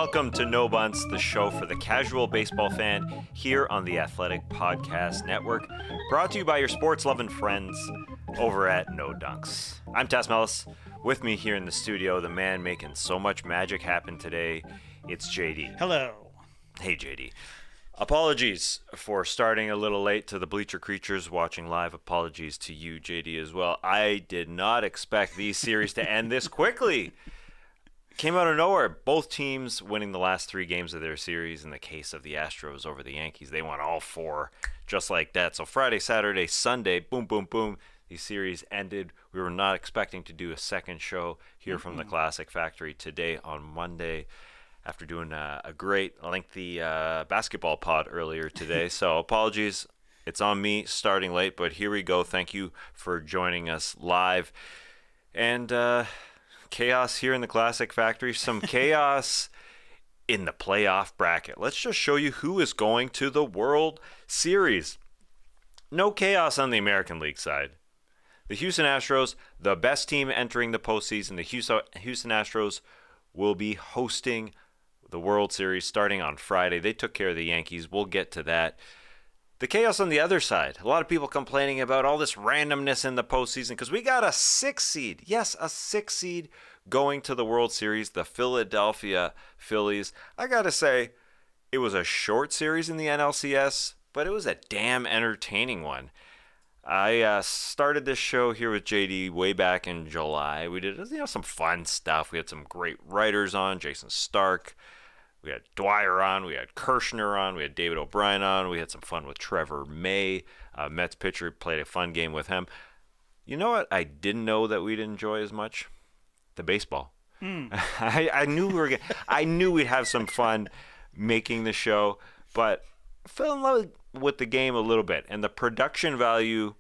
Welcome to No Bunts, the show for the casual baseball fan here on the Athletic Podcast Network, brought to you by your sports-loving friends over at No Dunks. I'm Tas Melas. With me here in the studio, the man making so much magic happen today, it's JD. Hello. Hey, JD. Apologies for starting a little late to the Bleacher Creatures watching live. Apologies to you, JD, as well. I did not expect these series to end this quickly. Came out of nowhere. Both teams winning the last 3 games of their series. In the case of the Astros over the Yankees, they won all 4 just like that. So Friday, Saturday, Sunday, boom, boom, boom. These series ended. We were not expecting to do a second show here from the Classic Factory today on Monday after doing a great lengthy basketball pod earlier today. So apologies. It's on me starting late, but here we go. Thank you for joining us live. And chaos here in the Classic Factory. Some chaos in the playoff bracket. Let's just show you who is going to the World Series. No chaos on the American League side. The Houston Astros, the best team entering the postseason. The Houston Astros will be hosting the World Series starting on Friday. They took care of the Yankees. We'll get to that. The chaos on the other side. A lot of people complaining about all this randomness in the postseason because we got a 6 seed. Yes, a 6 seed going to the World Series, the Philadelphia Phillies. I got to say, it was a short series in the NLCS, but it was a damn entertaining one. I started this show here with JD way back in July. We did some fun stuff. We had some great writers on, Jason Stark. We had Dwyer on, we had Kirshner on, we had David O'Brien on, we had some fun with Trevor May, Mets pitcher, played a fun game with him. You know what I didn't know that we'd enjoy as much? The baseball. I knew we'd have some fun making the show, but I fell in love with the game a little bit, and the production value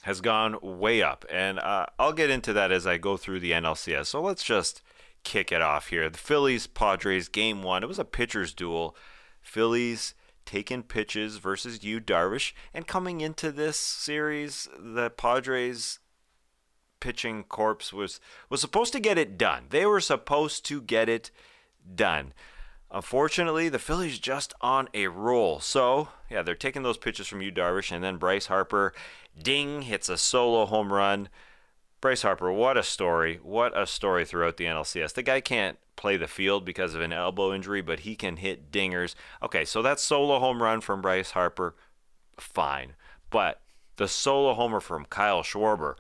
has gone way up, and I'll get into that as I go through the NLCS. So let's just kick it off here. The Phillies-Padres game 1. It was a pitcher's duel. Phillies taking pitches versus Yu Darvish, and coming into this series, the Padres pitching corps was supposed to get it done. They were supposed to get it done. Unfortunately, the Phillies just on a roll. So, yeah, they're taking those pitches from Yu Darvish, and then Bryce Harper, ding, hits a solo home run. Bryce Harper, what a story. What a story throughout the NLCS. The guy can't play the field because of an elbow injury, but he can hit dingers. Okay, so that solo home run from Bryce Harper, fine. But the solo homer from Kyle Schwarber,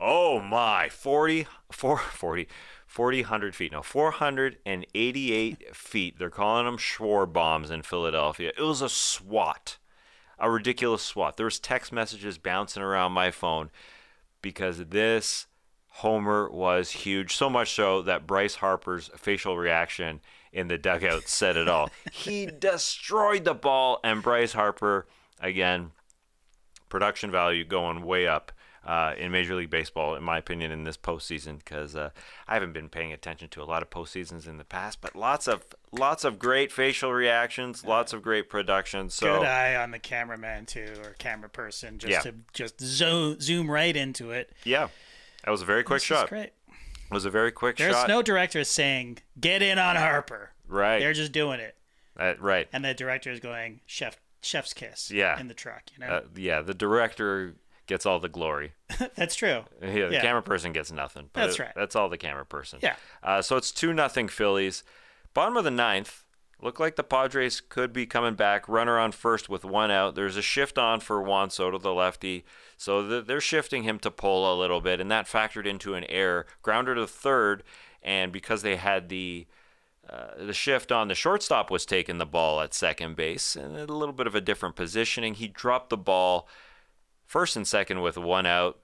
oh my, 488 feet. They're calling them Schwar bombs in Philadelphia. It was a swat, a ridiculous swat. There was text messages bouncing around my phone because this homer was huge. So much so that Bryce Harper's facial reaction in the dugout said it all. He destroyed the ball, and Bryce Harper, again, production value going way up in Major League Baseball, in my opinion, in this postseason, because I haven't been paying attention to a lot of postseasons in the past, but lots of great facial reactions, lots of great production. So good eye on the cameraman too, or camera person, to zoom right into it. Yeah, that was a very quick shot. Great. It was a very quick shot. There's no director saying get in on Harper. Right. They're just doing it. Right. And the director is going chef's kiss. Yeah. In the truck. You know. The director gets all the glory. That's true. Yeah, the camera person gets nothing. But that's right. That's all the camera person. Yeah. So it's 2-0 Phillies. Bottom of the 9th. Looked like the Padres could be coming back. Runner on first with 1 out. There's a shift on for Juan Soto, the lefty. So they're shifting him to pull a little bit, and that factored into an error. Grounder to third, and because they had the shift on, the shortstop was taking the ball at second base, and a little bit of a different positioning. He dropped the ball first and second with 1 out.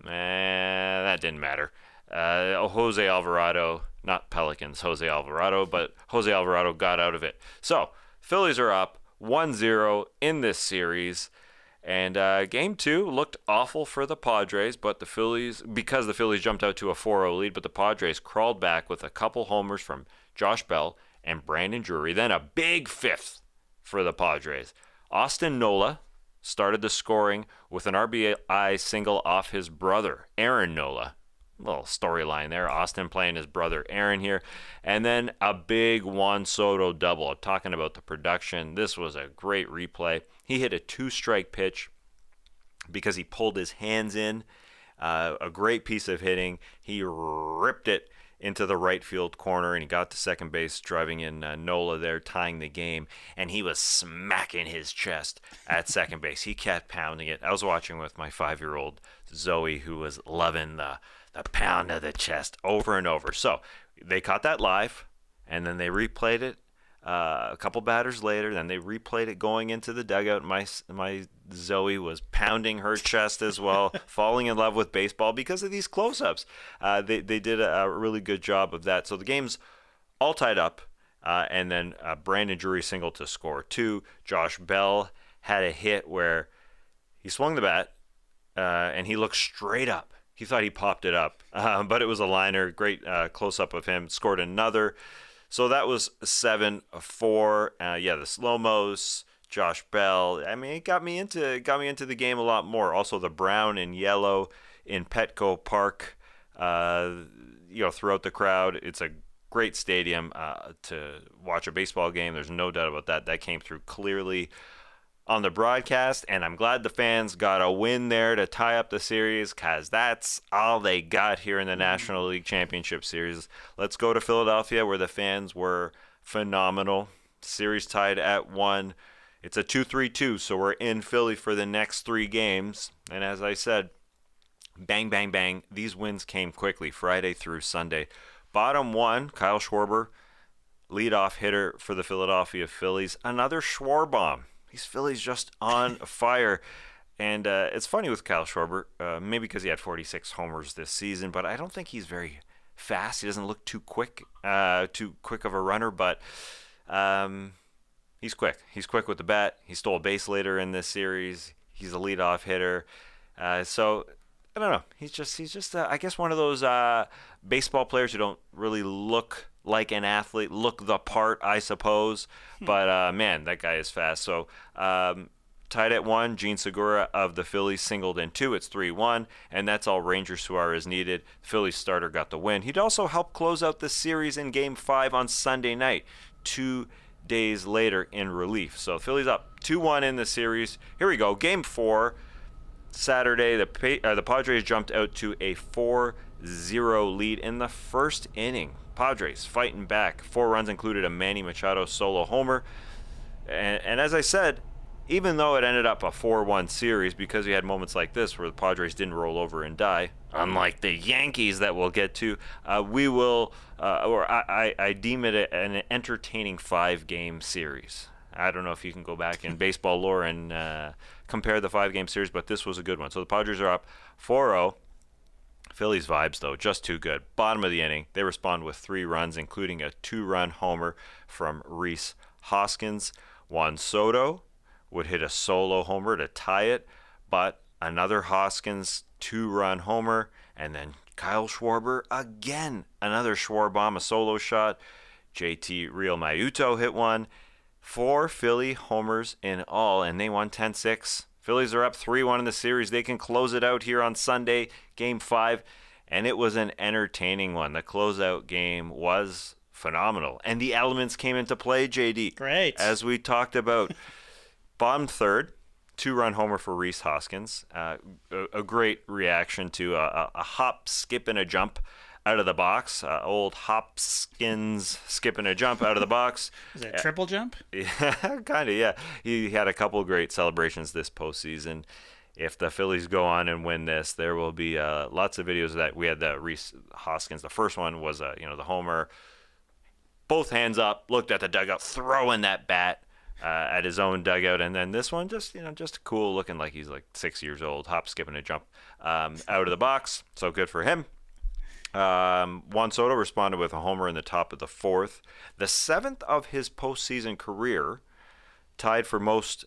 That didn't matter. Jose Alvarado, not Pelicans, Jose Alvarado, but Jose Alvarado got out of it. So, Phillies are up 1-0 in this series. And game 2 looked awful for the Padres, but the Phillies jumped out to a 4-0 lead, but the Padres crawled back with a couple homers from Josh Bell and Brandon Drury. Then a big 5th for the Padres. Austin Nola started the scoring with an RBI single off his brother, Aaron Nola. little storyline there. Austin playing his brother Aaron here. And then a big Juan Soto double. Talking about the production, this was a great replay. He hit a 2-strike pitch because he pulled his hands in. A great piece of hitting. He ripped it into the right field corner, and he got to second base, driving in Nola there, tying the game. And he was smacking his chest at second base. He kept pounding it. I was watching with my 5-year-old Zoe, who was loving the pound of the chest over and over. So they caught that live, and then they replayed it a couple batters later. Then they replayed it going into the dugout. My Zoe was pounding her chest as well, falling in love with baseball because of these close-ups. They did a really good job of that. So the game's all tied up, and then Brandon Drury singled to score 2. Josh Bell had a hit where he swung the bat, and he looked straight up. He thought he popped it up, but it was a liner. Great close-up of him. Scored another. So that was 7-4. The slow-mos, Josh Bell. I mean, it got me into the game a lot more. Also, the brown and yellow in Petco Park, throughout the crowd. It's a great stadium to watch a baseball game. There's no doubt about that. That came through clearly on the broadcast, and I'm glad the fans got a win there to tie up the series, because that's all they got here in the National League Championship Series. Let's go to Philadelphia, where the fans were phenomenal. Series tied at 1. It's a 2-3-2, so we're in Philly for the next 3 games. And as I said, bang, bang, bang. These wins came quickly, Friday through Sunday. Bottom 1, Kyle Schwarber, leadoff hitter for the Philadelphia Phillies. Another Schwarbomb. These Phillies just on fire. And it's funny with Kyle Schwarber, maybe because he had 46 homers this season, but I don't think he's very fast. He doesn't look too quick of a runner, but he's quick. He's quick with the bat. He stole a base later in this series. He's a leadoff hitter. So I don't know. He's just I guess one of those baseball players who don't really look like an athlete, look the part, I suppose. But, man, that guy is fast. So, tied at 1, Gene Segura of the Phillies singled in 2. It's 3-1, and that's all Ranger Suarez needed. Phillies starter got the win. He'd also help close out the series in Game 5 on Sunday night, 2 days later in relief. So, Phillies up 2-1 in the series. Here we go. Game 4, Saturday. The Padres jumped out to a 4-0 lead in the first inning. Padres fighting back. 4 runs included a Manny Machado solo homer. And as I said, even though it ended up a 4-1 series, because we had moments like this where the Padres didn't roll over and die, unlike the Yankees that we'll get to, I deem it an entertaining 5-game series. I don't know if you can go back in baseball lore and compare the 5-game series, but this was a good one. So the Padres are up 4-0. Phillies vibes, though, just too good. Bottom of the inning, they respond with 3 runs, including a 2-run homer from Rhys Hoskins. Juan Soto would hit a solo homer to tie it, but another Hoskins 2-run homer, and then Kyle Schwarber again, another Schwarbomb, a solo shot. JT Realmuto hit one. 4 Philly homers in all, and they won 10-6. Phillies are up 3-1 in the series. They can close it out here on Sunday, Game 5, and it was an entertaining one. The closeout game was phenomenal, and the elements came into play, JD. Great. As we talked about. Bottom third, 2-run homer for Rhys Hoskins. A great reaction to a hop, skip, and a jump out of the box. Old Hopkins skipping a jump out of the box. Is it a triple jump? Yeah, kind of, yeah. He had a couple great celebrations this postseason. If the Phillies go on and win this, there will be lots of videos of that. We had the Rhys Hoskins. The first one was, the homer. Both hands up, looked at the dugout, throwing that bat at his own dugout. And then this one, just cool, looking like he's like 6 years old, hop, skip, and a jump out of the box. So good for him. Juan Soto responded with a homer in the top of the 4th. The 7th of his postseason career, tied for most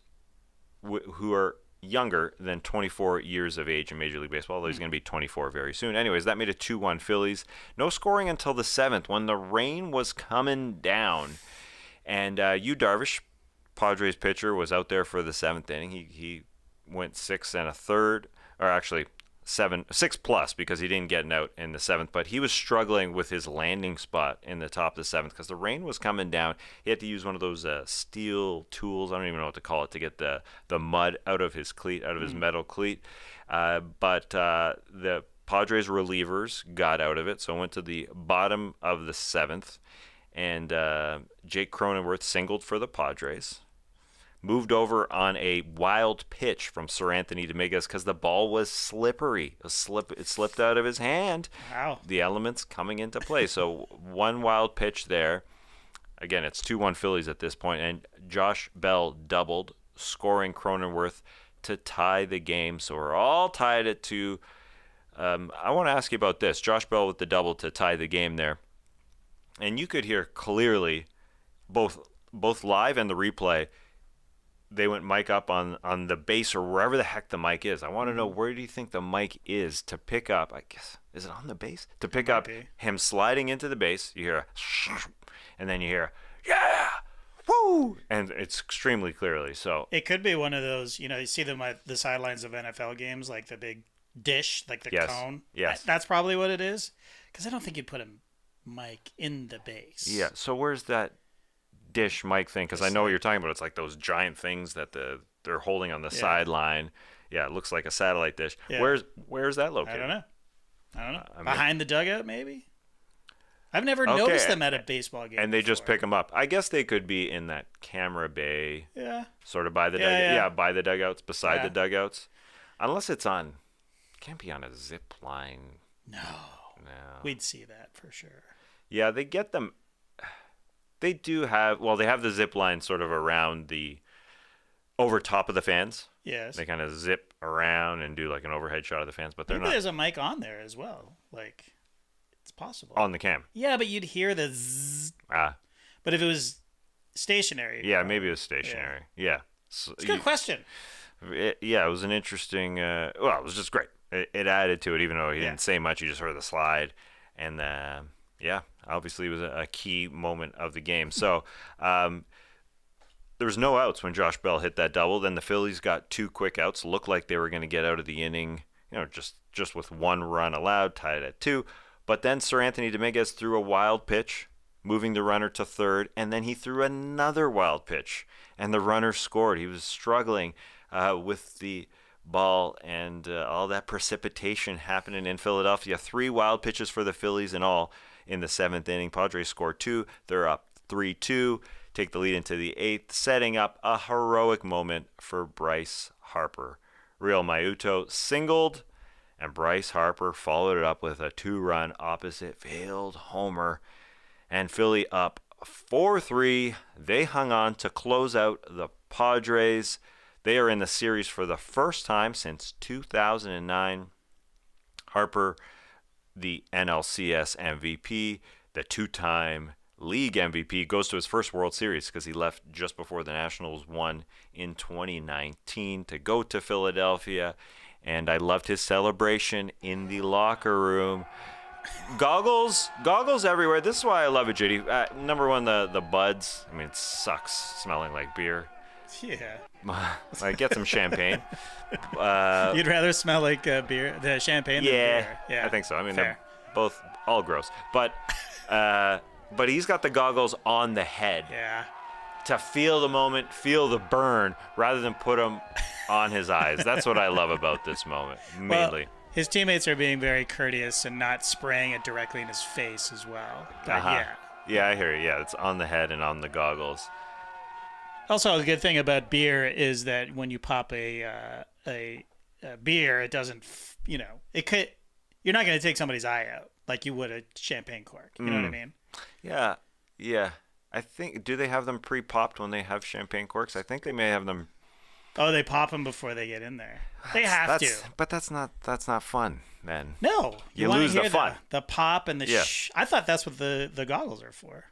who are younger than 24 years of age in Major League Baseball, although he's going to be 24 very soon. Anyways, that made it 2-1 Phillies. No scoring until the 7th when the rain was coming down. And Yu Darvish, Padres pitcher, was out there for the 7th inning. He went 6 1/3, or actually 6 plus because he didn't get an out in the 7th, but he was struggling with his landing spot in the top of the 7th because the rain was coming down. He had to use one of those steel tools, I don't even know what to call it, to get the mud out of his cleat, out of his metal cleat. But the Padres relievers got out of it, so went to the bottom of the 7th, and Jake Cronenworth singled for the Padres. Moved over on a wild pitch from Sir Anthony Dominguez because the ball was slippery. It slipped out of his hand. Wow. The elements coming into play. So one wild pitch there. Again, it's 2-1 Phillies at this point, and Josh Bell doubled, scoring Cronenworth to tie the game. So we're all tied at 2. I want to ask you about this. Josh Bell with the double to tie the game there. And you could hear clearly, both live and the replay, they went mic up on the base or wherever the heck the mic is. I want to know, where do you think the mic is to pick up? I guess, is it on the base? To pick up him sliding into the base. You hear a and then you hear, yeah, woo! And it's extremely clearly. So it could be one of those, you see them at the sidelines of NFL games, like the big dish, like the cone. Yes. That's probably what it is. Because I don't think you'd put a mic in the base. Yeah, so where's that dish mic thing? Because I know what you're talking about. It's like those giant things that they're holding on the sideline. Yeah, it looks like a satellite dish. Yeah. Where's that located? I don't know. Behind the dugout, maybe? I've never noticed them at a baseball game. And they just pick them up. I guess they could be in that camera bay. Yeah. Sort of by the dugout. Yeah, by the dugouts, beside the dugouts. Unless it's on, can't be on a zip line. No. We'd see that for sure. Yeah, they get them. They do have, they have the zip line sort of around over top of the fans. Yes. They kind of zip around and do like an overhead shot of the fans, but they're not. There's a mic on there as well. Like, it's possible. On the cam. Yeah, but you'd hear the zzz. But if it was stationary. Yeah, maybe it was stationary. Yeah. So, it's a good question. It was an interesting, it was just great. It added to it, even though he didn't say much. You just heard the slide. And, obviously it was a key moment of the game. So there was no outs when Josh Bell hit that double. Then the Phillies got 2 quick outs. Looked like they were going to get out of the inning, just with 1 run allowed, tied at 2. But then Sir Anthony Dominguez threw a wild pitch, moving the runner to third, and then he threw another wild pitch, and the runner scored. He was struggling with the ball and all that precipitation happening in Philadelphia. 3 wild pitches for the Phillies in all in the 7th inning. Padres scored 2. They're up 3-2. Take the lead into the 8th, setting up a heroic moment for Bryce Harper. Real Mayuto singled, and Bryce Harper followed it up with a 2-run opposite field homer. And Philly up 4-3. They hung on to close out the Padres. They are in the series for the first time since 2009. Harper, the NLCS MVP, the 2-time league MVP, goes to his first World Series because he left just before the Nationals won in 2019 to go to Philadelphia. And I loved his celebration in the locker room. Goggles everywhere. This is why I love it, JD. Number 1, the buds. I mean, it sucks smelling like beer. Yeah. Like, get some champagne. You'd rather smell like beer, the champagne than beer. Yeah, I think so. I mean, they're both all gross. But he's got the goggles on the head. Yeah. To feel the moment, feel the burn, rather than put them on his eyes. That's what I love about this moment, mainly. Well, his teammates are being very courteous and not spraying it directly in his face as well. But Yeah, I hear you. Yeah, it's on the head and on the goggles. Also, a good thing about beer is that when you pop a beer, it doesn't, it could. You're not going to take somebody's eye out like you would a champagne cork. You know what I mean? Yeah. I think, do they have them pre-popped when they have champagne corks? I think they may have them. Oh, they pop them before they get in there. They have to. But that's not fun, man. No, you lose the fun. The pop and the I thought that's what the goggles are for.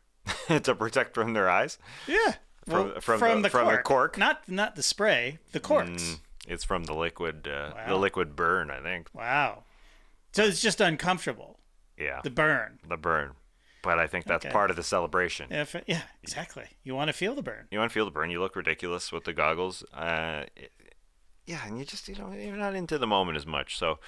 To protect from their eyes. Yeah. From the cork. Not the spray, the corks. It's from the liquid the liquid burn, I think. Wow. So it's just uncomfortable. Yeah. The burn. But I think that's part of the celebration. Yeah, exactly. You want to feel the burn. You look ridiculous with the goggles. And you just, you're not into the moment as much. So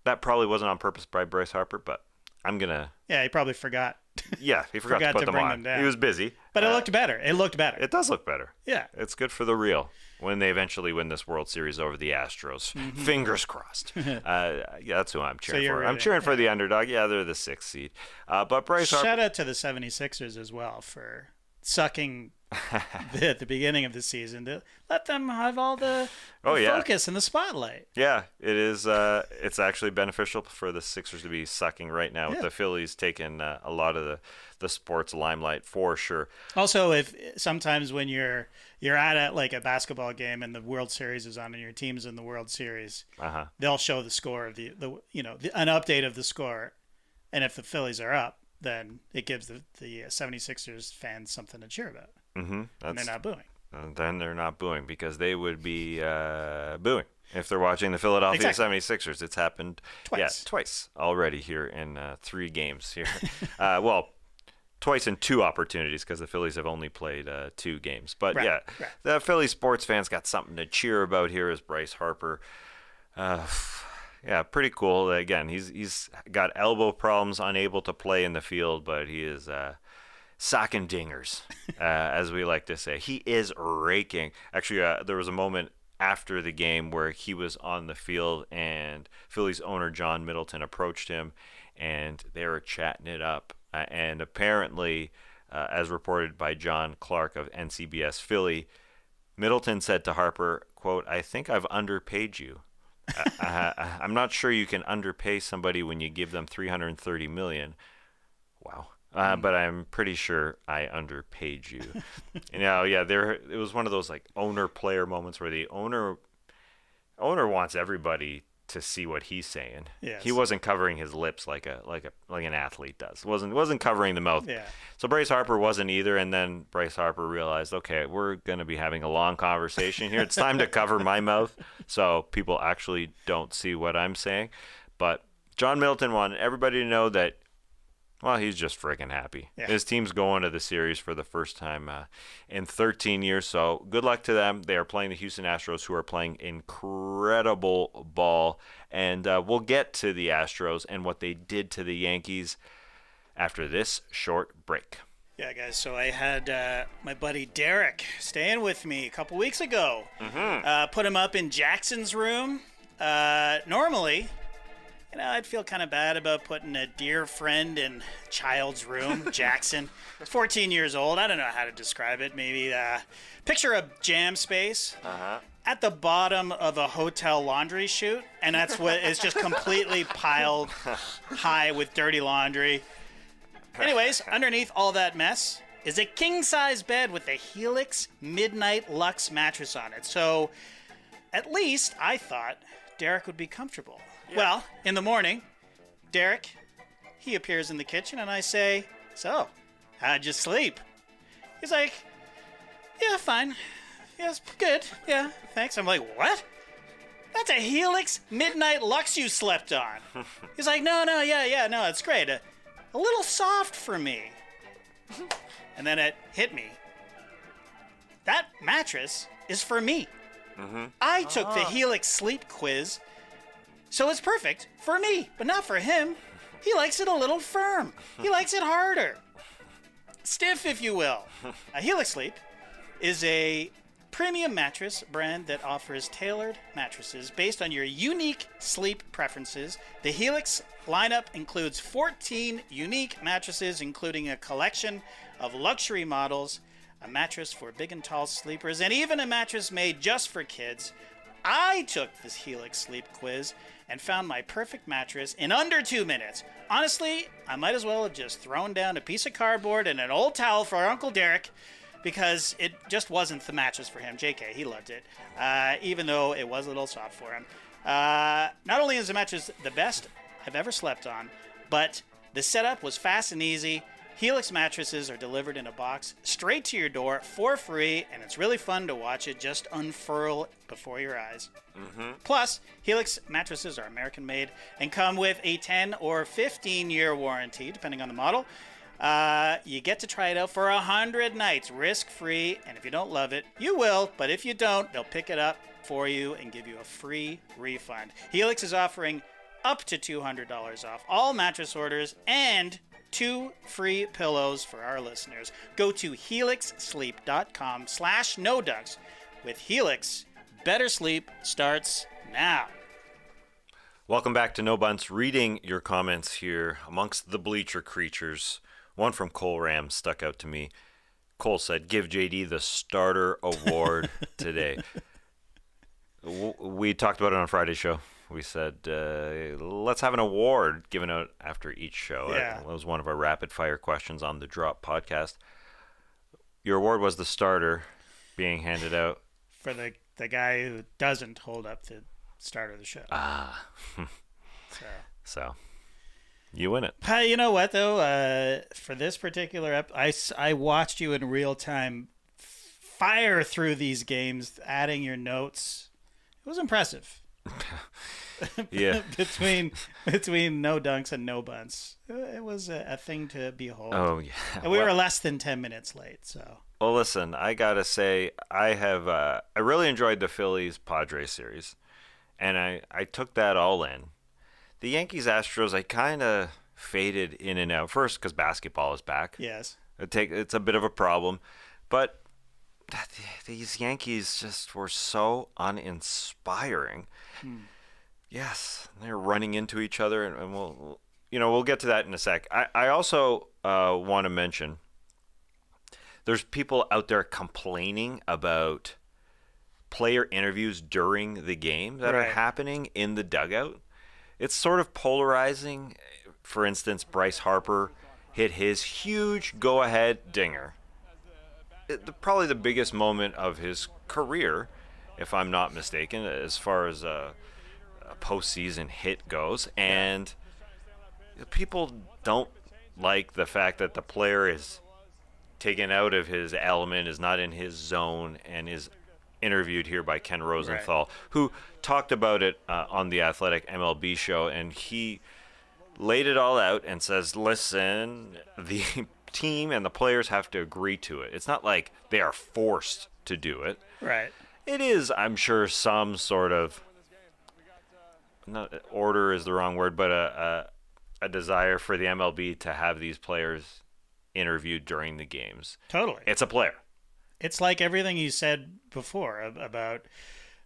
That probably wasn't on purpose by Bryce Harper, but I'm going to... Yeah, he probably forgot. Yeah, he forgot to put them bring on. them down. He was busy. But it looked better. It looked better. It does look better. Yeah. It's good for the real when they eventually win this World Series over the Astros. Fingers crossed. Yeah, that's who I'm cheering for. I'm cheering for the underdog. Yeah, they're the 6th seed. But Bryce Harper... Shout out to the 76ers as well for sucking at the beginning of the season to let them have all the focus and the spotlight. Yeah, it is. It's actually beneficial for the Sixers to be sucking right now with the Phillies taking a lot of the sports limelight for sure. Also, if sometimes when you're at like a basketball game and the World Series is on and your team's in the World Series, they'll show the score of the an update of the score, and if the Phillies are up, then it gives the 76ers fans something to cheer about. Mm-hmm. And they're not booing. Then they're not booing because they would be booing if they're watching the Philadelphia 76ers. It's happened twice already here in 3 games here. Well, twice in 2 opportunities because the Phillies have only played 2 games. But the Philly sports fans got something to cheer about here as Bryce Harper. Yeah, pretty cool. Again, he's got elbow problems, unable to play in the field, but he is socking dingers, as we like to say. He is raking. Actually, there was a moment after the game where he was on the field and Phillies owner John Middleton approached him and they were chatting it up. And apparently, as reported by John Clark of NCBS Philly, Middleton said to Harper, quote, "I think I've underpaid you. I'm not sure you can underpay somebody when you give them $330 million." Wow. But I'm pretty sure I underpaid you. It was one of those like owner-player moments where the owner wants everybody to see what he's saying. Yes. He wasn't covering his lips like an athlete does. Wasn't covering the mouth. Yeah. So Bryce Harper wasn't either. And then Bryce Harper realized, okay, we're going to be having a long conversation here. It's time to cover my mouth so people actually don't see what I'm saying. But John Middleton wanted everybody to know that. Well, he's just freaking happy. Yeah. His team's going to the series for the first time in 13 years, so good luck to them. They are playing the Houston Astros, who are playing incredible ball. And we'll get to the Astros and what they did to the Yankees after this short break. Yeah, guys, so I had my buddy Derek staying with me a couple weeks ago. Put him up in Jackson's room. Normally... I'd feel kind of bad about putting a dear friend in child's room, Jackson. 14 years old. I don't know how to describe it. Maybe picture a jam space at the bottom of a hotel laundry chute, and that's what is just completely piled high with dirty laundry. Anyways, underneath all that mess is a king-size bed with a Helix Midnight Luxe mattress on it. So at least I thought Derek would be comfortable. Yeah. Well, in the morning, Derek, he appears in the kitchen, and I say, "So, how'd you sleep?" He's like, "Yeah, fine. Yes, good. Yeah, thanks." I'm like, "What? That's a Helix Midnight Luxe you slept on." He's like, no, it's great. A little soft for me." And then it hit me. That mattress is for me. I took the Helix sleep quiz. So it's perfect for me, but not for him. He likes it a little firm. He likes it harder. Stiff, if you will. Helix Sleep is a premium mattress brand that offers tailored mattresses based on your unique sleep preferences. The Helix lineup includes 14 unique mattresses, including a collection of luxury models, a mattress for big and tall sleepers, and even a mattress made just for kids. I took this Helix Sleep quiz and found my perfect mattress in under 2 minutes. Honestly, I might as well have just thrown down a piece of cardboard and an old towel for Uncle Derek because it just wasn't the mattress for him. JK, he loved it, even though it was a little soft for him. Not only is the mattress the best I've ever slept on, but the setup was fast and easy. Helix mattresses are delivered in a box straight to your door for free, and it's really fun to watch it just unfurl before your eyes. Plus, Helix mattresses are American-made and come with a 10 or 15-year warranty, depending on the model. You get to try it out for 100 nights, risk-free, and if you don't love it, you will, but if you don't, they'll pick it up for you and give you a free refund. Helix is offering up to $200 off all mattress orders and 2 free pillows for our listeners. Go to helixsleep.com/nodunks. With Helix, better sleep starts now. Welcome back to No Bunts. Reading your comments here amongst the bleacher creatures. One from Cole Ram stuck out to me. Cole said, give JD the starter award today. We talked about it on Friday's show. We said, let's have an award given out after each show. Yeah. That was one of our rapid fire questions on the Drop podcast. Your award was the starter being handed out. For the guy who doesn't hold up the start of the show. So you win it. You know what, though? For this particular I watched you in real time fire through these games, adding your notes. It was impressive. Yeah. between no dunks and no bunts, it was a thing to behold. Oh yeah. And we were less than 10 minutes late, so. Well, listen, I gotta say, I really enjoyed the Phillies-Padres series, and I took that all in. The Yankees-Astros, I kind of faded in and out. First, because basketball is back. Yes. It's a bit of a problem, but these Yankees just were so uninspiring. Yes, they're running into each other, and we'll get to that in a sec. I also want to mention there's people out there complaining about player interviews during the game that are happening in the dugout. It's sort of polarizing. For instance, Bryce Harper hit his huge go-ahead dinger. Probably the biggest moment of his career, if I'm not mistaken, as far as a postseason hit goes. And people don't like the fact that the player is taken out of his element, is not in his zone, and is interviewed here by Ken Rosenthal, who talked about it on the Athletic MLB show, and he laid it all out and says, listen, the team and the players have to agree to it. It's not like they are forced to do it. Right. It is, I'm sure, some sort of, not order is the wrong word, but a desire for the MLB to have these players interviewed during the games. Totally. It's a player. It's like everything you said before about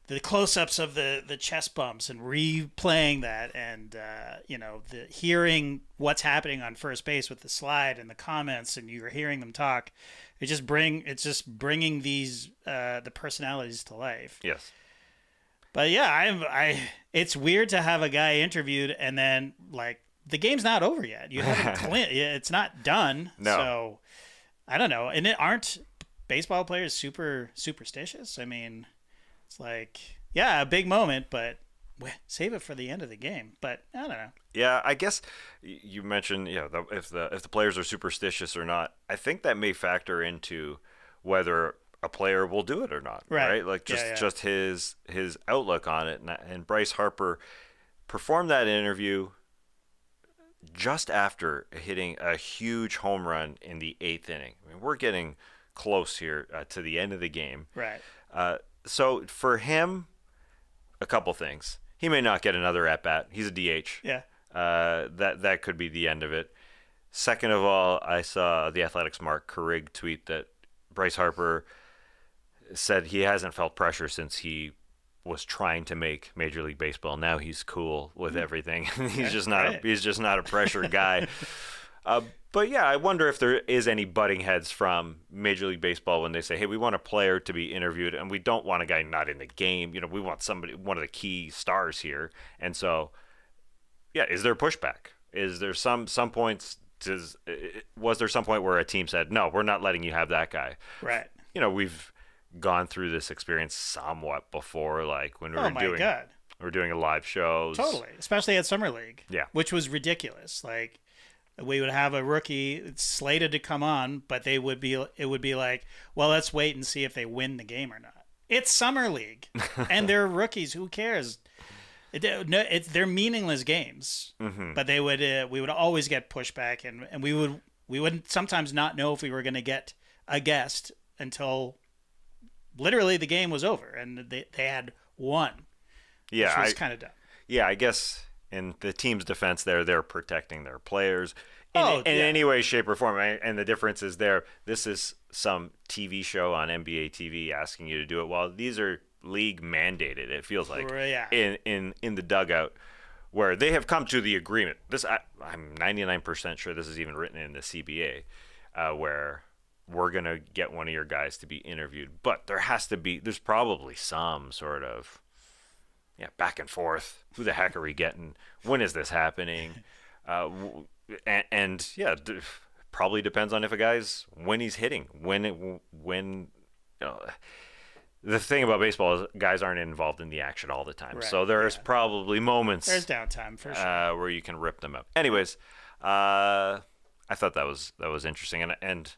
the close-ups of the chest bumps and replaying that, and the hearing what's happening on first base with the slide and the comments, and you're hearing them talk. It's just bringing these the personalities to life. Yes. But yeah, it's weird to have a guy interviewed and then like the game's not over yet. You haven't it's not done. No. So I don't know. And aren't baseball players super superstitious? I mean, it's like, yeah, a big moment, but save it for the end of the game. But I don't know. Yeah, I guess you mentioned if the players are superstitious or not. I think that may factor into whether a player will do it or not. Right? Like just his outlook on it. And Bryce Harper performed that interview just after hitting a huge home run in the 8th inning. I mean, we're getting close here to the end of the game. Right. So for him, a couple things. He may not get another at-bat. He's a DH. Yeah. That could be the end of it. Second of all, I saw the Athletics' Mark Carrig tweet that Bryce Harper said he hasn't felt pressure since he was trying to make Major League Baseball. Now he's cool with everything. He's just not a pressure guy. But yeah, I wonder if there is any butting heads from Major League Baseball when they say, hey, we want a player to be interviewed and we don't want a guy not in the game. We want one of the key stars here. And so, yeah, is there pushback? Is there some points, was there some point where a team said, no, we're not letting you have that guy? Right. We've gone through this experience somewhat before, like when we're doing a live shows. Totally. Especially at Summer League. Yeah. Which was ridiculous. Like, we would have a rookie slated to come on, but it would be like, well, let's wait and see if they win the game or not. It's Summer League, and they're rookies. Who cares? They're meaningless games. Mm-hmm. But we would always get pushback, and we would sometimes not know if we were going to get a guest until literally the game was over and they had won. Yeah, which was kind of dumb. Yeah, I guess in the team's defense, they're protecting their players in Yeah. any way, shape, or form. And the difference is there. This is some TV show on NBA TV asking you to do it, while these are league mandated. It feels like Yeah. in the dugout, where they have come to the agreement. I'm 99% sure this is even written in the CBA, where we're going to get one of your guys to be interviewed. But there's probably some sort of, back and forth. Who the heck are we getting? When is this happening? Probably depends on if a guy's, when he's hitting, the thing about baseball is guys aren't involved in the action all the time. Right, so there's probably moments. There's downtime for sure. Where you can rip them up. Anyways, I thought that was interesting, and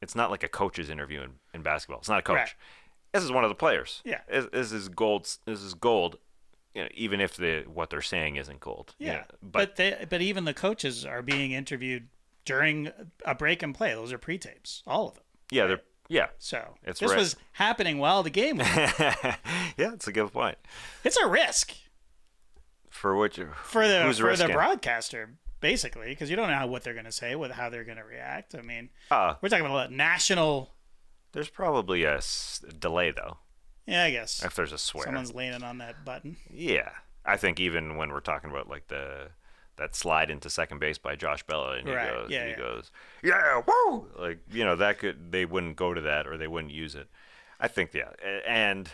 it's not like a coach's interview in basketball. It's not a coach. Right. This is one of the players. Yeah. This is gold. This is gold. Even if what they're saying isn't gold. Yeah. But even the coaches are being interviewed during a break and play. Those are pre-tapes, all of them. Yeah, right? Yeah. So this was happening while the game was on. Yeah, it's a good point. It's a risk. For which? For the broadcaster, basically, because you don't know what they're going to say, how they're going to react. I mean, we're talking about national. There's probably a delay, though. Yeah, I guess. If there's a swear. Someone's leaning on that button. Yeah. I think even when we're talking about like that slide into second base by Josh Bella, and he goes, yeah, woo! Like, they wouldn't go to that, or they wouldn't use it. I think, yeah. And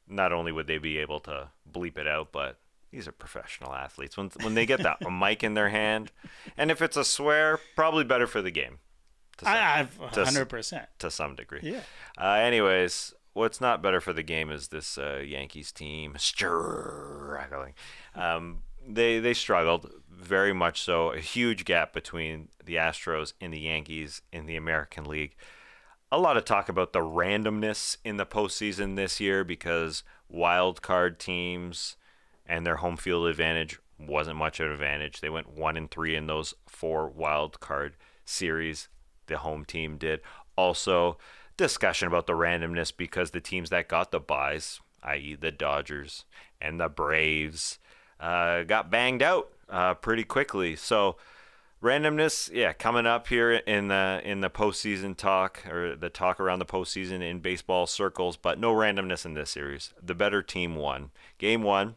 not only would they be able to bleep it out, but these are professional athletes. When they get a mic in their hand, and if it's a swear, probably better for the game. 100%. To some degree. Yeah. Anyways, what's not better for the game is this Yankees team struggling. They struggled very much so. A huge gap between the Astros and the Yankees in the American League. A lot of talk about the randomness in the postseason this year, because wild card teams and their home field advantage wasn't much of an advantage. They went 1-3 in those 4 wild card series. The home team did. Also, discussion about the randomness because the teams that got the buys, i.e. the Dodgers and the Braves, got banged out pretty quickly. So randomness, coming up here in the postseason talk, or the talk around the postseason in baseball circles, but no randomness in this series. The better team won. Game 1,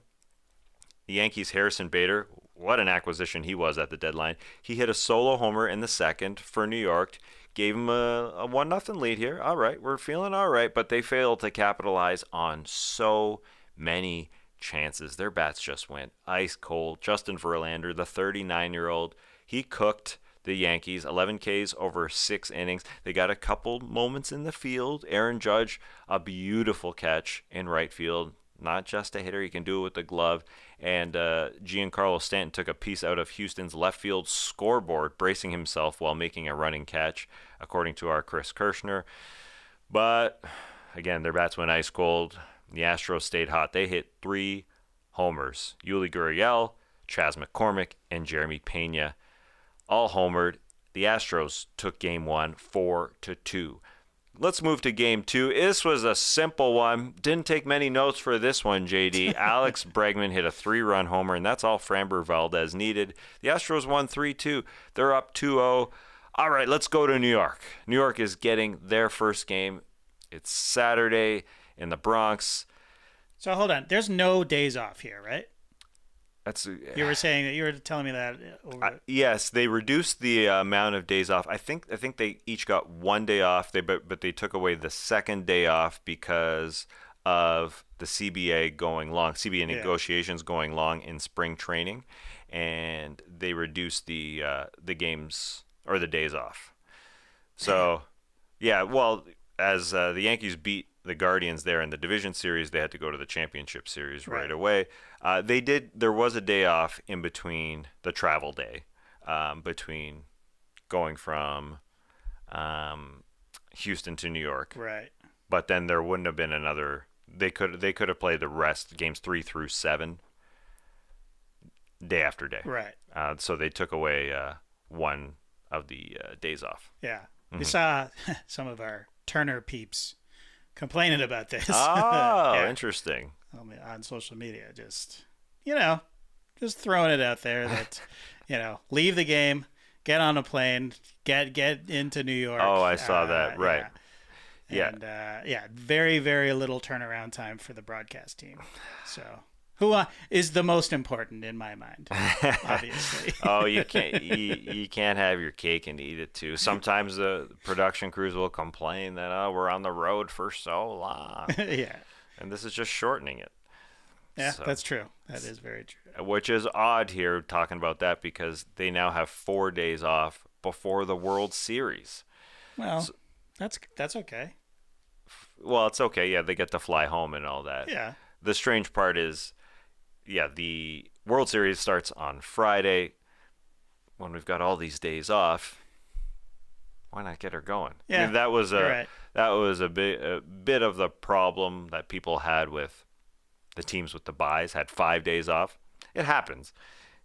the Yankees' Harrison Bader, what an acquisition he was at the deadline. He hit a solo homer in the second for New York. Gave him a 1-0 lead here. All right, we're feeling all right, but they failed to capitalize on so many chances. Their bats just went ice cold. Justin Verlander, the 39-year-old, he cooked the Yankees, 11 Ks over 6 innings. They got a couple moments in the field. Aaron Judge, a beautiful catch in right field. Not just a hitter, he can do it with the glove. And Giancarlo Stanton took a piece out of Houston's left field scoreboard, bracing himself while making a running catch, according to our Chris Kirshner. But, again, their bats went ice cold. The Astros stayed hot. They hit 3 homers. Yuli Gurriel, Chas McCormick, and Jeremy Pena all homered. The Astros took Game 1 4-2. Let's move to Game 2. This was a simple one. Didn't take many notes for this one, JD. Alex Bregman hit a 3-run homer, and that's all Framber Valdez needed. The Astros won 3-2. They're up 2-0. All right, let's go to New York. New York is getting their first game. It's Saturday in the Bronx. So hold on. There's no days off here, right? You were saying that, you were telling me that. Yes, they reduced the amount of days off. I think they each got 1 day off. But they took away the second day off because of the CBA going long. CBA negotiations going long in spring training, and they reduced the games or the days off. So, as the Yankees beat the Guardians there in the division series, they had to go to the championship series right away. There was a day off in between the travel day, between going from Houston to New York. Right. But then there wouldn't have been another. They could have played the rest, games 3 through 7, day after day. Right. So they took away one of the days off. Yeah. Mm-hmm. We saw some of our Turner peeps complaining about this. Oh, interesting. On social media, just, just throwing it out there that, leave the game, get on a plane, get into New York. Oh, I saw that. Right. Yeah. And very, very little turnaround time for the broadcast team. So, who is the most important in my mind, obviously. Oh, you can't have your cake and eat it too. Sometimes the production crews will complain that we're on the road for so long. Yeah. And this is just shortening it. Yeah, so, that's true. That is very true. Which is odd here talking about that because they now have 4 days off before the World Series. Well, so, that's okay. Well, it's okay. Yeah, they get to fly home and all that. Yeah. The strange part is, the World Series starts on Friday. When we've got all these days off, why not get her going? Yeah, I mean, that was right. That was a bit of the problem that people had with the teams with the byes, had 5 days off. It happens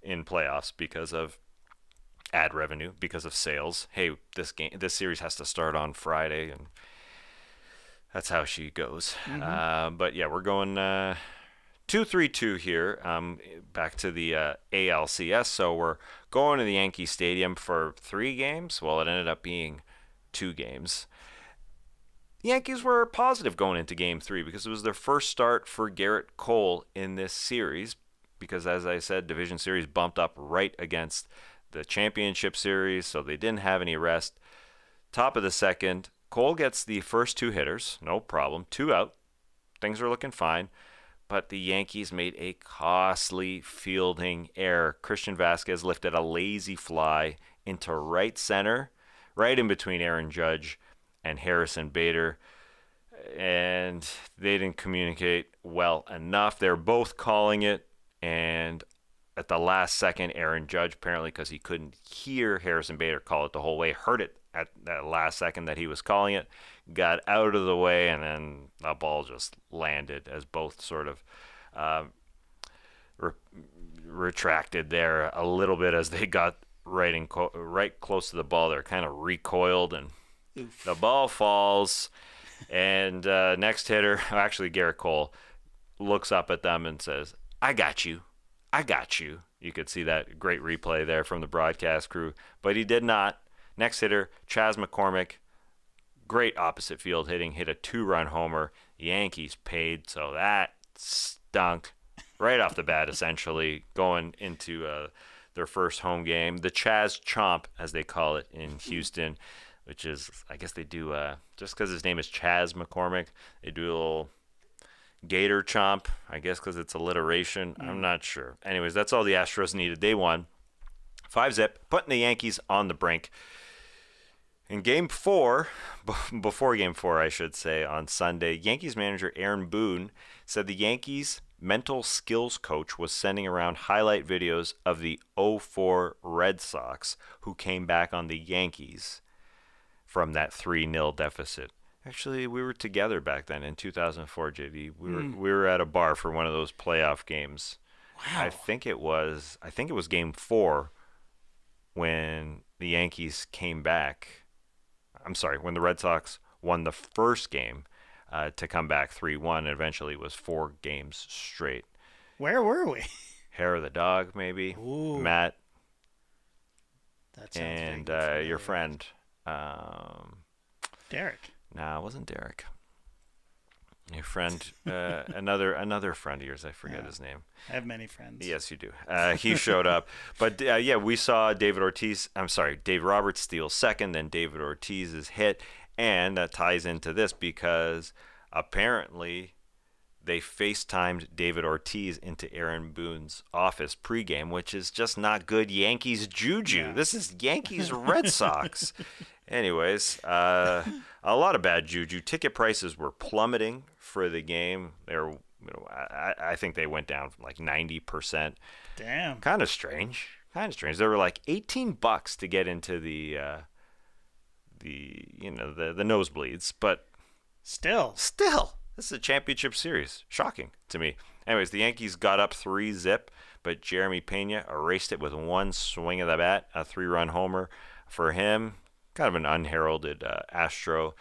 in playoffs because of ad revenue, because of sales. Hey, this series has to start on Friday, and that's how she goes. Mm-hmm. But yeah, we're going 2-3-2 here. Back to the ALCS. So we're going to the Yankee Stadium for 3 games. Well, it ended up being 2 games. The Yankees were positive going into Game 3 because it was their first start for Garrett Cole in this series. Because, as I said, Division Series bumped up right against the Championship Series, so they didn't have any rest. Top of the second, Cole gets the first 2 hitters, no problem, 2 out. Things are looking fine. But the Yankees made a costly fielding error. Christian Vasquez lifted a lazy fly into right center, right in between Aaron Judge and Harrison Bader, and they didn't communicate well enough. They're both calling it, and at the last second, Aaron Judge, apparently because he couldn't hear Harrison Bader call it the whole way, heard it at that last second that he was calling it, got out of the way, and then the ball just landed as both sort of retracted there a little bit as they got right close to the ball. They're kind of recoiled, and Oof. The ball falls, and next hitter, actually Garrett Cole, looks up at them and says, I got you. I got you. You could see that great replay there from the broadcast crew, but he did not. Next hitter, Chas McCormick, great opposite field hitting, hit a 2-run homer. The Yankees paid, so that stunk right off the bat, essentially, going into their first home game. The Chas Chomp, as they call it in Houston, which is, I guess they do, just because his name is Chas McCormick, they do a little Gator Chomp, I guess because it's alliteration. I'm not sure. Anyways, that's all the Astros needed. They won 5-0, putting the Yankees on the brink. In Game 4, before Game 4, I should say, on Sunday, Yankees manager Aaron Boone said the Yankees' mental skills coach was sending around highlight videos of the 0-4 Red Sox, who came back on the Yankees from that 3-0 deficit. Actually, we were together back then in 2004, JD. We were at a bar for one of those playoff games. Wow. I think it was Game 4 when the Yankees came back. I'm sorry, when the Red Sox won the first game to come back 3-1. And eventually it was 4 games straight. Where were we? Hair of the Dog, maybe. Ooh. Matt. That sounds and your friend. Derek. No, it wasn't Derek. Your friend, another friend of yours. I forget his name. I have many friends. Yes, you do. He showed up. But, we saw Dave Roberts steal second, then David Ortiz's hit. And that ties into this because apparently they FaceTimed David Ortiz into Aaron Boone's office pregame, which is just not good Yankees juju. Yeah. This is Yankees Red Sox. Anyways, a lot of bad juju. Ticket prices were plummeting for the game. They were, I think they went down from like 90%. Damn. Kind of strange. They were like $18 to get into the nosebleeds, but still, this is a championship series. Shocking to me. Anyways, the Yankees got up 3-0, but Jeremy Pena erased it with one swing of the bat, a 3-run homer for him. Kind of an unheralded Astro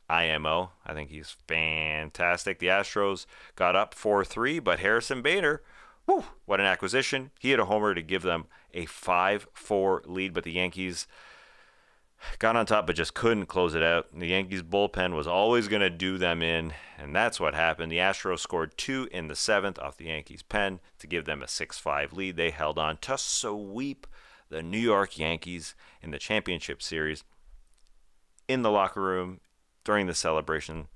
IMO. I think he's fantastic. The Astros got up 4-3, but Harrison Bader Whew, what an acquisition. He hit a homer to give them a 5-4 lead, but the Yankees got on top but just couldn't close it out. The Yankees bullpen was always going to do them in, and that's what happened. The Astros scored 2 in the 7th off the Yankees' pen to give them a 6-5 lead. They held on to sweep the New York Yankees in the championship series. In the locker room, during the celebration,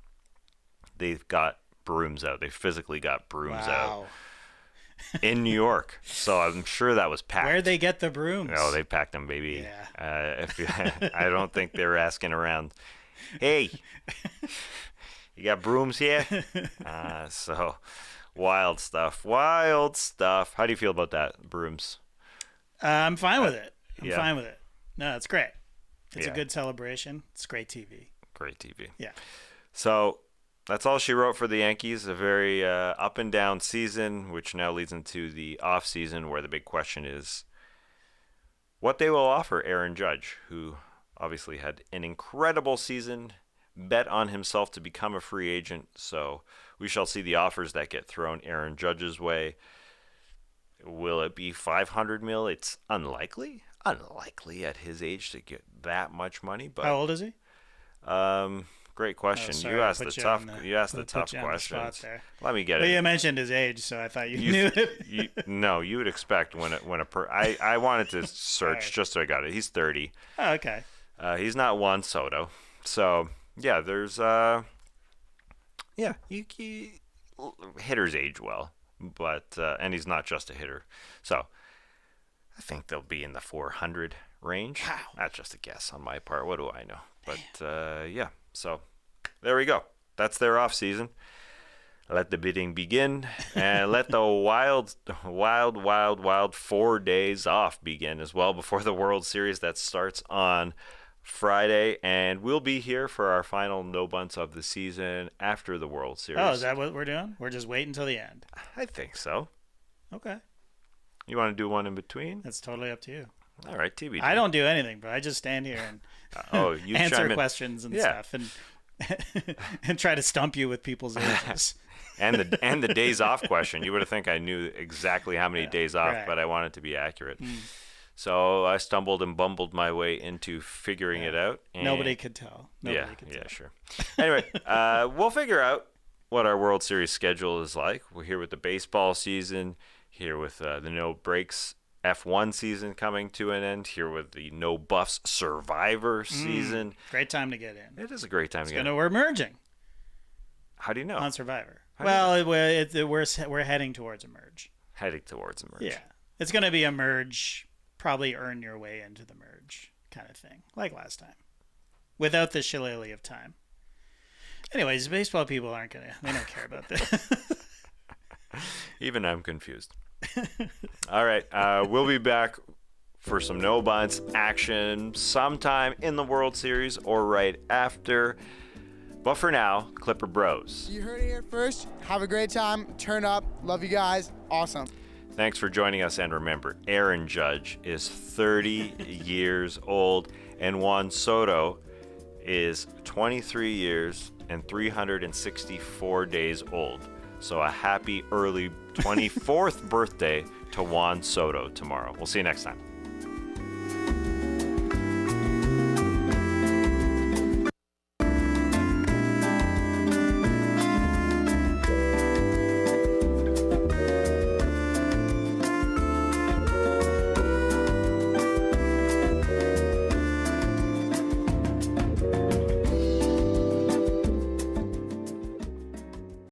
they've got brooms out. They physically got brooms out in New York. So I'm sure that was packed. Where'd they get the brooms? Oh, they packed them, baby. Yeah. I don't think they were asking around, hey, you got brooms here? So wild stuff. Wild stuff. How do you feel about that, brooms? I'm fine with it. Yeah. Fine with it. No, it's great. It's Yeah. a good celebration. It's great TV. Great TV. Yeah. So that's all she wrote for the Yankees. A very up and down season, which now leads into the offseason, where the big question is what they will offer Aaron Judge, who obviously had an incredible season, bet on himself to become a free agent. So we shall see the offers that get thrown Aaron Judge's way. Will it be $500 million? It's unlikely at his age to get that much money. But How old is he? Great question. Sorry, you I asked the put you tough. on the- You asked the put tough you on the spot questions. there. Let me get Well, it. you mentioned his age, so I thought you knew it. No, you would expect I wanted to search Right. just so I got it. He's 30. Oh, okay. He's not Juan Soto. So yeah, there's hitters age well, but and he's not just a hitter. So I think they'll be in the 400 range. Wow. That's just a guess on my part. What do I know? But yeah, so there we go. That's their off season. Let the bidding begin, and let the wild 4 days off begin as well before the World Series that starts on Friday. And we'll be here for our final no bunts of the season after the World Series. Oh, is that what we're doing? We're just waiting until the end. I think so. Okay. You want to do one in between? That's totally up to you. All right, TBD. I don't do anything, but I just stand here and you answer chime in. questions and Yeah. stuff and try to stump you with people's ages. And the days off question. You would have think I knew exactly how many days off, right. but I wanted to be accurate. So I stumbled and bumbled my way into figuring it out. And Nobody could tell. Nobody could tell. Yeah, sure. Anyway, we'll figure out what our World Series schedule is like. We're here with the baseball season, here with the no breaks F1 season coming to an end, here with the no buffs Survivor season. Great time to get in. It is a great time to get in. We're merging How do you know? on Survivor. How do you We're heading towards a merge. Heading towards a merge. Yeah. It's going to be a merge, probably earn your way into the merge kind of thing, like last time, without the shillelagh of time. Anyways, baseball people they don't care about this. Even I'm confused. All right. We'll be back for some no bunts action sometime in the World Series or right after. But for now, Clipper Bros. You heard it here first. Have a great time. Turn up. Love you guys. Awesome. Thanks for joining us. And remember, Aaron Judge is 30 years old, and Juan Soto is 23 years and 364 days old. So a happy early 24th birthday to Juan Soto tomorrow. We'll see you next time.